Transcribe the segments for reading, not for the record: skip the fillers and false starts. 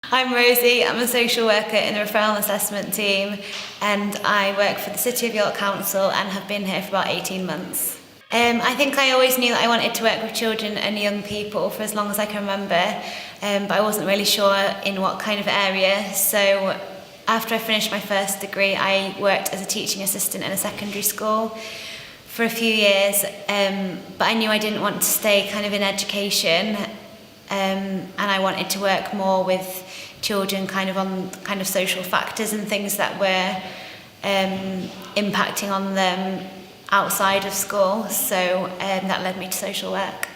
I'm Rosie, I'm a social worker in the referral and assessment team, and I work for the City of York Council and have been here for about 18 months. I think I always knew that I wanted to work with children and young people for as long as I can remember, but I wasn't really sure in what kind of area. So after I finished my first degree, I worked as a teaching assistant in a secondary school for a few years, but I knew I didn't want to stay kind of in education, and I wanted to work more with children kind of on kind of social factors and things that were impacting on them outside of school, so that led me to social work.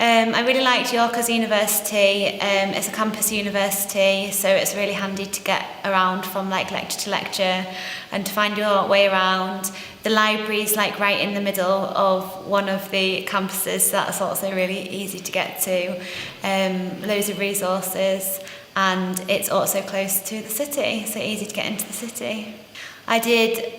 I really liked York as a university. It's a campus university, so it's really handy to get around from like lecture to lecture and to find your way around. The library's like right in the middle of one of the campuses, so that's also really easy to get to. Loads of resources, and it's also close to the city, so easy to get into the city. I did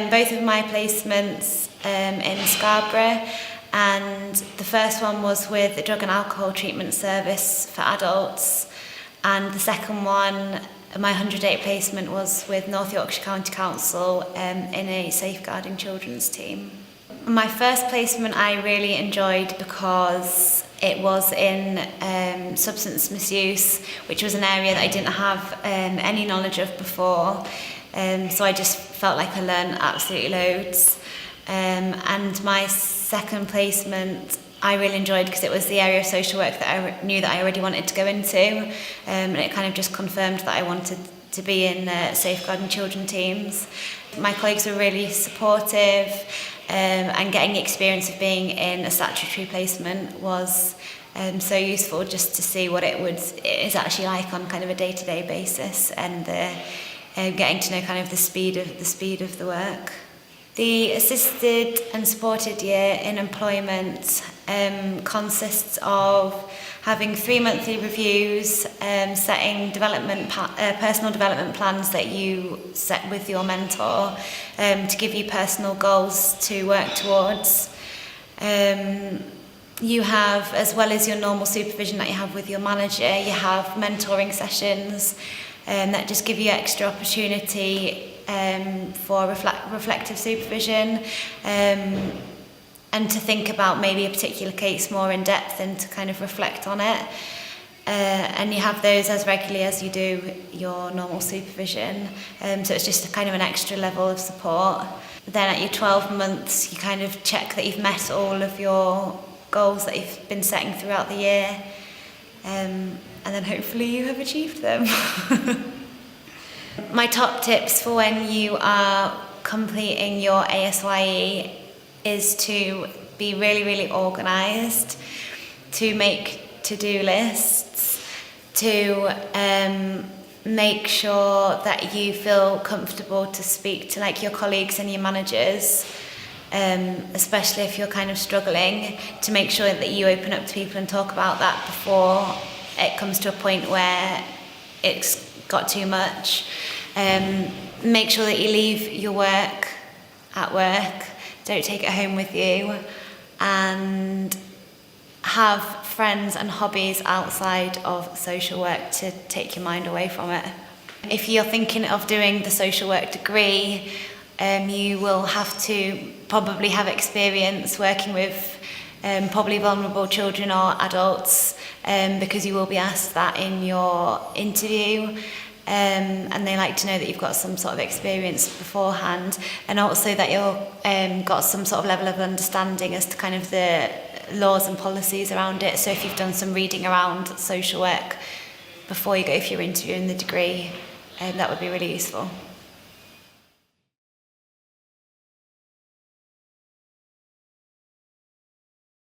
both of my placements in Scarborough, and the first one was with the Drug and Alcohol Treatment Service for adults, and the second one, my 100-day placement, was with North Yorkshire County Council in a safeguarding children's team. My first placement I really enjoyed because it was in substance misuse, which was an area that I didn't have any knowledge of before, so I just felt like I learned absolutely loads. And my second placement I really enjoyed because it was the area of social work that I knew that I already wanted to go into, and it kind of just confirmed that I wanted to be in safeguarding children teams. My colleagues were really supportive, and getting the experience of being in a statutory placement was so useful, just to see what it is actually like on kind of a day-to-day basis, and getting to know kind of the speed of the work. The assisted and supported year in employment consists of having 3 monthly reviews, setting personal development plans that you set with your mentor to give you personal goals to work towards. You have, as well as your normal supervision that you have with your manager, you have mentoring sessions that just give you extra opportunity for reflective supervision, and to think about maybe a particular case more in depth and to kind of reflect on it. And you have those as regularly as you do your normal supervision, so it's just a kind of an extra level of support. Then at your 12 months you kind of check that you've met all of your goals that you've been setting throughout the year, and then hopefully you have achieved them. My top tips for when you are completing your ASYE is to be really, really organised, to make to-do lists, to make sure that you feel comfortable to speak to like your colleagues and your managers, especially if you're kind of struggling, to make sure that you open up to people and talk about that before it comes to a point where it's got too much. Make sure that you leave your work at work, don't take it home with you, and have friends and hobbies outside of social work to take your mind away from it. If you're thinking of doing the social work degree, you will have to probably have experience working with probably vulnerable children or adults, because you will be asked that in your interview, and they like to know that you've got some sort of experience beforehand, and also that you've got some sort of level of understanding as to kind of the laws and policies around it. So if you've done some reading around social work before you go for your interview in the degree, that would be really useful.